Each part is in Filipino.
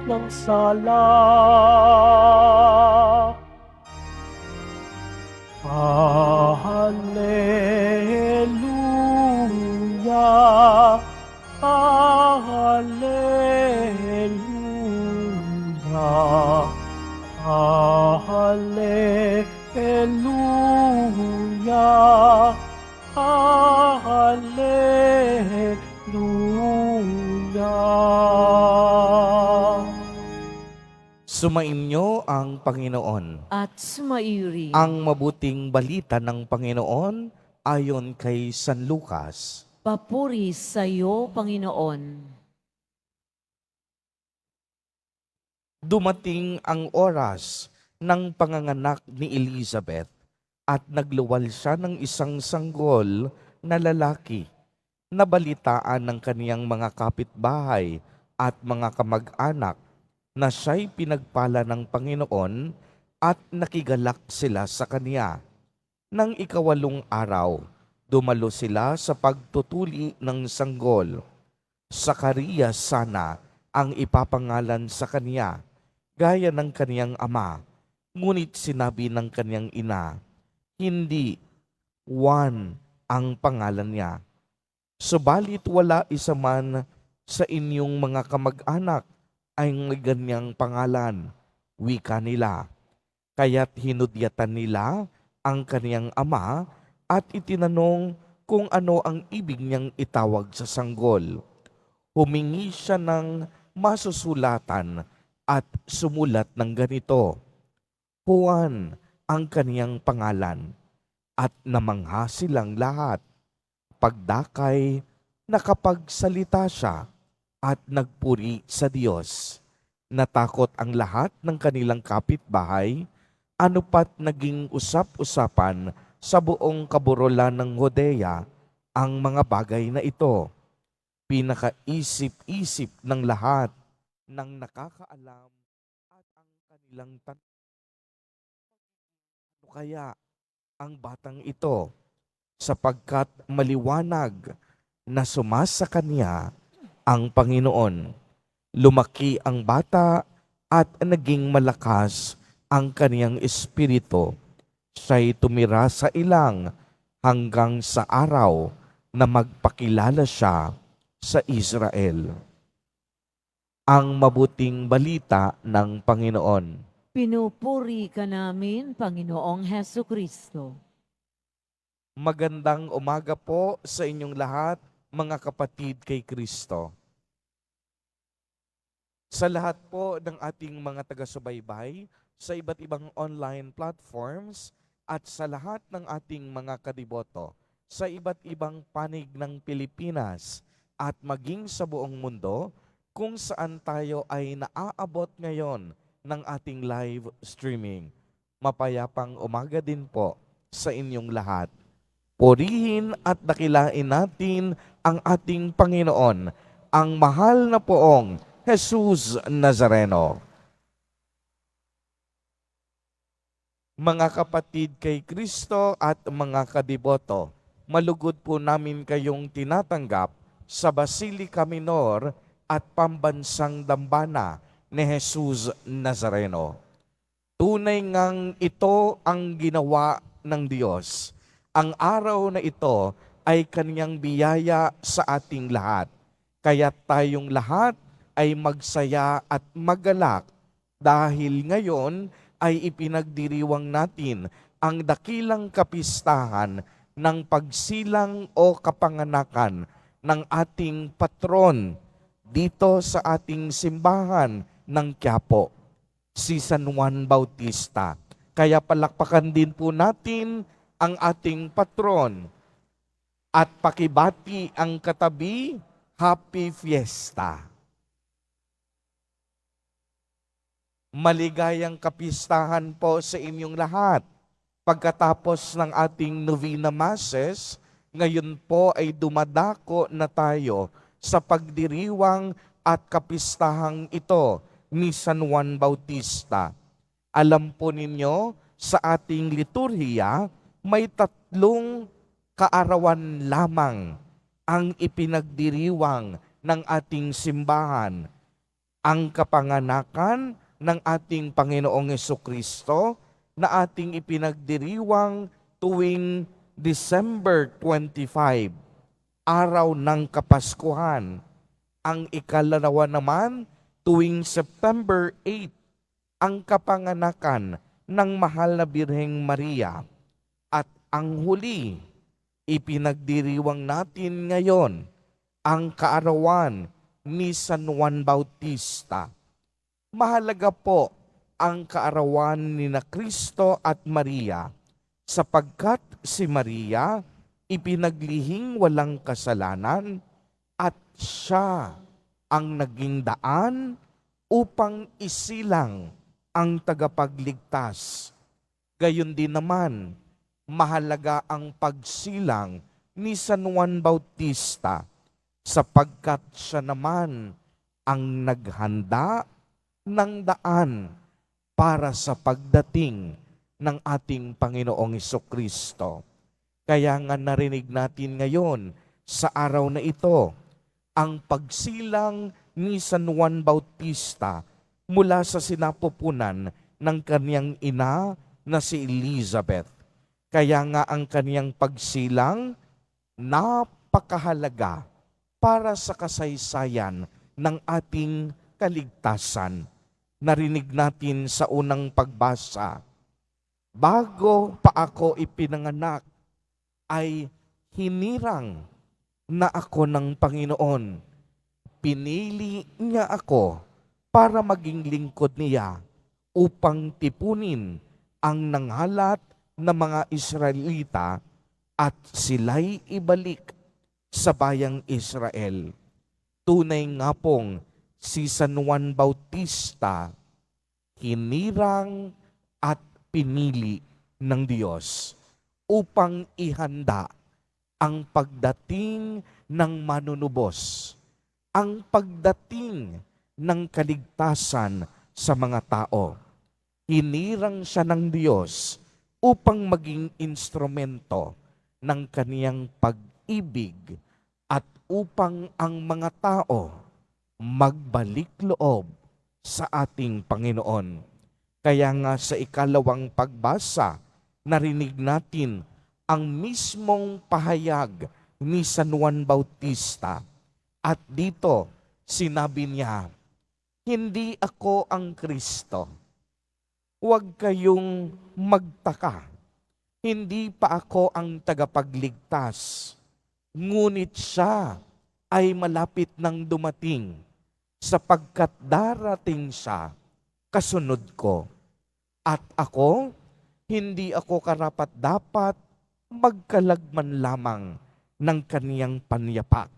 ng sala. Hallelujah, Hallelujah, Hallelujah, Hallelujah. Sumainyo ang Panginoon. At sumairi. Ang mabuting balita ng Panginoon ayon kay San Lucas. Papuri sa iyo, Panginoon. Dumating ang oras ng panganganak ni Elizabeth at nagluwal siya ng isang sanggol na lalaki. Nabalitaan ng kaniyang mga kapitbahay at mga kamag-anak na siya'y pinagpala ng Panginoon at nakigalak sila sa kaniya. Nang ikawalong araw, dumalo sila sa pagtutuli ng sanggol. Sakarias sana ang ipapangalan sa kaniya, gaya ng kaniyang ama. Ngunit sinabi ng kaniyang ina, hindi, Juan ang pangalan niya. Subalit wala isa man sa inyong mga kamag-anak ay may ganyang pangalan, wika nila. Kaya't hinudyatan nila ang kaniyang ama at itinanong kung ano ang ibig niyang itawag sa sanggol. Humingi siya ng masusulatan at sumulat ng ganito, Juan ang kaniyang pangalan, at namangha silang lahat. Pagdakay, nakapagsalita siya at nagpuri sa Diyos. Natakot ang lahat ng kanilang kapitbahay, ano pat naging usap-usapan sa buong kaburolan ng Judea ang mga bagay na ito. Pinakaisip-isip ng lahat ng nakakaalam at ang kanilang tanong, ano kaya ang batang ito? Sapagkat maliwanag na sumasa kanya ang Panginoon. Lumaki ang bata at naging malakas ang kaniyang espiritu. Siya'y tumira sa ilang hanggang sa araw na magpakilala siya sa Israel. Ang mabuting balita ng Panginoon. Pinupuri ka namin, Panginoong Heso Kristo. Magandang umaga po sa inyong lahat, mga kapatid kay Kristo. Sa lahat po ng ating mga taga-subaybay sa iba't ibang online platforms at sa lahat ng ating mga kadiboto sa iba't ibang panig ng Pilipinas at maging sa buong mundo kung saan tayo ay naaabot ngayon ng ating live streaming. Mapayapang umaga din po sa inyong lahat. Purihin at dakilain natin ang ating Panginoon, ang mahal na poong Jesus Nazareno. Mga kapatid kay Kristo at mga kadiboto, malugod po namin kayong tinatanggap sa Basilica Minor at Pambansang Dambana ni Jesus Nazareno. Tunay ngang ito ang ginawa ng Diyos. Ang araw na ito ay kaniyang biyaya sa ating lahat. Kaya tayong lahat ay magsaya at magalak dahil ngayon ay ipinagdiriwang natin ang dakilang kapistahan ng pagsilang o kapanganakan ng ating patron dito sa ating simbahan ng Quiapo, si San Juan Bautista. Kaya palakpakan din po natin ang ating patron at pakibati ang katabi, Happy Fiesta. Maligayang kapistahan po sa inyong lahat. Pagkatapos ng ating Novena Masses, ngayon po ay dumadako na tayo sa pagdiriwang at kapistahang ito ni San Juan Bautista. Alam po ninyo, sa ating liturhiya, may 3 kaarawan lamang ang ipinagdiriwang ng ating simbahan. ang kapanganakan ng ating Panginoong Hesukristo na ating ipinagdiriwang tuwing December 25, araw ng Kapaskuhan. Ang ikalarawa naman tuwing September 8, ang kapanganakan ng mahal na Birheng Maria. At ang huli, ipinagdiriwang natin ngayon ang kaarawan ni San Juan Bautista. Mahalaga po ang kaarawan ni na Kristo at Maria sapagkat si Maria ipinaglihing walang kasalanan at siya ang naging daan upang isilang ang tagapagligtas. Gayon din naman, mahalaga ang pagsilang ni San Juan Bautista sapagkat siya naman ang naghanda ng daan para sa pagdating ng ating Panginoong Hesukristo. Kaya nga narinig natin ngayon sa araw na ito ang pagsilang ni San Juan Bautista mula sa sinapupunan ng kaniyang ina na si Elizabeth. Kaya nga ang kaniyang pagsilang napakahalaga para sa kasaysayan ng ating kaligtasan. Narinig natin sa unang pagbasa, bago pa ako ipinanganak, ay hinirang na ako ng Panginoon. Pinili niya ako para maging lingkod niya upang tipunin ang nanghalat na mga Israelita at sila'y ibalik sa bayang Israel. Tunay nga pong si San Juan Bautista hinirang at pinili ng Diyos upang ihanda ang pagdating ng manunubos, ang pagdating ng kaligtasan sa mga tao. Hinirang siya ng Diyos upang maging instrumento ng kaniyang pag-ibig at upang ang mga tao magbalik loob sa ating Panginoon. Kaya nga sa ikalawang pagbasa, narinig natin ang mismong pahayag ni San Juan Bautista. At dito, sinabi niya, hindi ako ang Kristo. Huwag kayong magtaka. Hindi pa ako ang tagapagligtas. Ngunit siya ay malapit nang dumating sapagkat darating siya kasunod ko. At ako, hindi ako karapat-dapat magkalagman lamang ng kaniyang panyapak.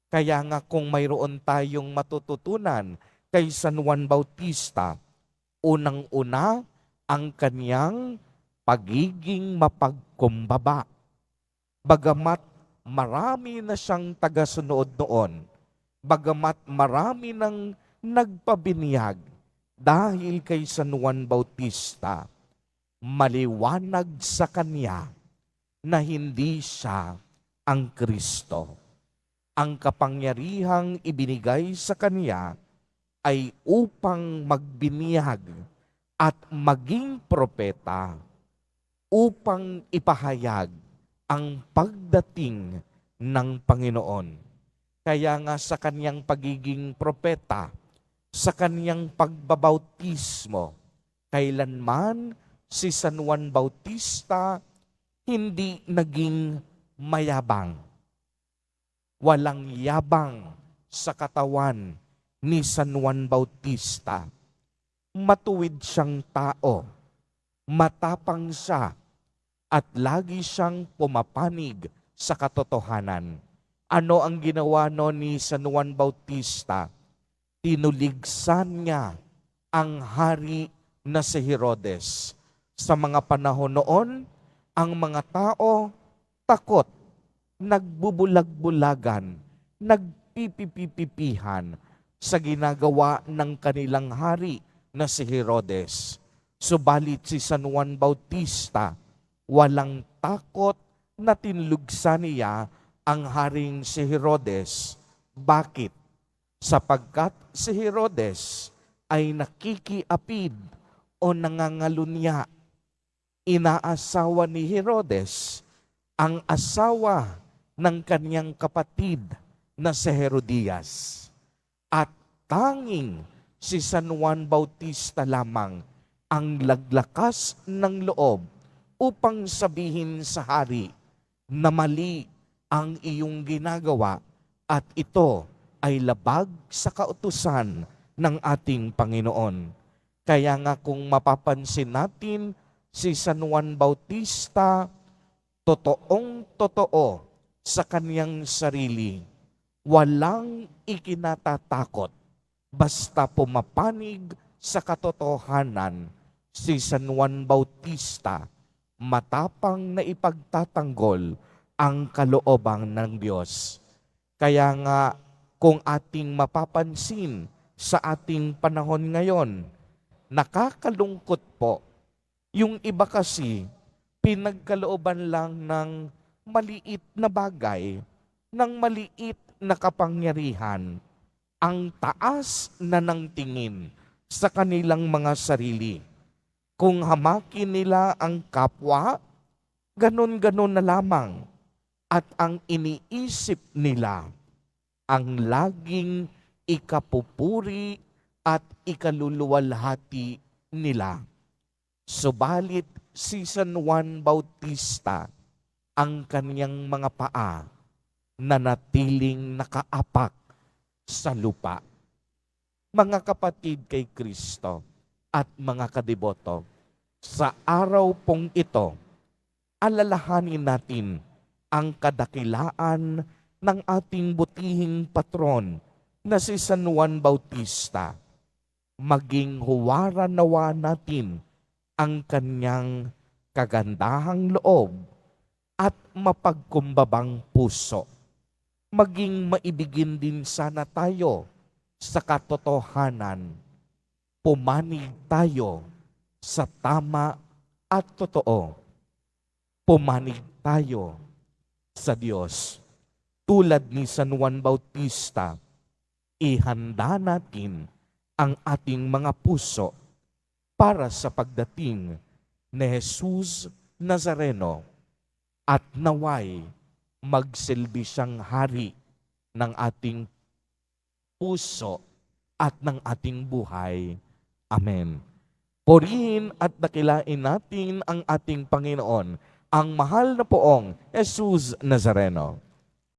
Kaya nga kung mayroon tayong matututunan kay San Juan Bautista, unang-una ang kaniyang pagiging mapagkumbaba. Bagamat marami na siyang tagasunod noon, bagamat marami nang nagpabinyag dahil kay San Juan Bautista, maliwanag sa kanya na hindi siya ang Kristo. Ang kapangyarihang ibinigay sa kanya ay upang magbinyag at maging propeta, upang ipahayag ang pagdating ng Panginoon. Kaya nga sa kanyang pagiging propeta, sa kanyang pagbabautismo, kailanman si San Juan Bautista hindi naging mayabang. Walang yabang sa katawan ni San Juan Bautista. Matuwid siyang tao, matapang siya, at lagi siyang pumapanig sa katotohanan. Ano ang ginawa ni San Juan Bautista? Tinuligsan niya ang hari na si Herodes. Sa mga panahon noon, ang mga tao takot, nagbubulag-bulagan, nagpipipipipihan sa ginagawa ng kanilang hari na si Herodes. Subalit si San Juan Bautista, walang takot na tinlugsan niya ang haring si Herodes. Bakit? sapagkat si Herodes ay nakikiapid o nangangalunya. Inaasawa ni Herodes ang asawa ng kanyang kapatid na si Herodias. At tanging si San Juan Bautista lamang ang laglakas ng loob upang sabihin sa hari na mali ang iyong ginagawa at ito ay labag sa kautusan ng ating Panginoon. Kaya nga kung mapapansin natin, si San Juan Bautista, totoong-totoo sa kaniyang sarili. Walang ikinatatakot. Basta pumapanig sa katotohanan, si San Juan Bautista, matapang na ipagtatanggol ang kalooban ng Diyos. Kaya nga, kung ating mapapansin sa ating panahon ngayon, nakakalungkot po. Yung iba kasi, pinagkalooban lang ng maliit na bagay, ng maliit na kapangyarihan, ang taas na ng tingin sa kanilang mga sarili. Kung hamakin nila ang kapwa, ganun-ganun na lamang. At ang iniisip nila, ang laging ikapupuri at ikaluluwalhati nila. Subalit si San Juan Bautista, ang kaniyang mga paa nanatiling nakaapak sa lupa. Mga kapatid kay Kristo at mga kadeboto, sa araw pong ito, alalahanin natin ang kadakilaan ng ating butihing patron na si San Juan Bautista. Maging huwaran nawa natin ang kanyang kagandahang loob at mapagkumbabang puso. Maging maibigin din sana tayo sa katotohanan. Pumanig tayo sa tama at totoo. Pumanig tayo sa Diyos. Tulad ni San Juan Bautista, ihanda natin ang ating mga puso para sa pagdating ni Jesus Nazareno at naway magsilbi siyang hari ng ating puso at ng ating buhay. Amen. Purihin at dakilain natin ang ating Panginoon, ang mahal na poong Jesus Nazareno.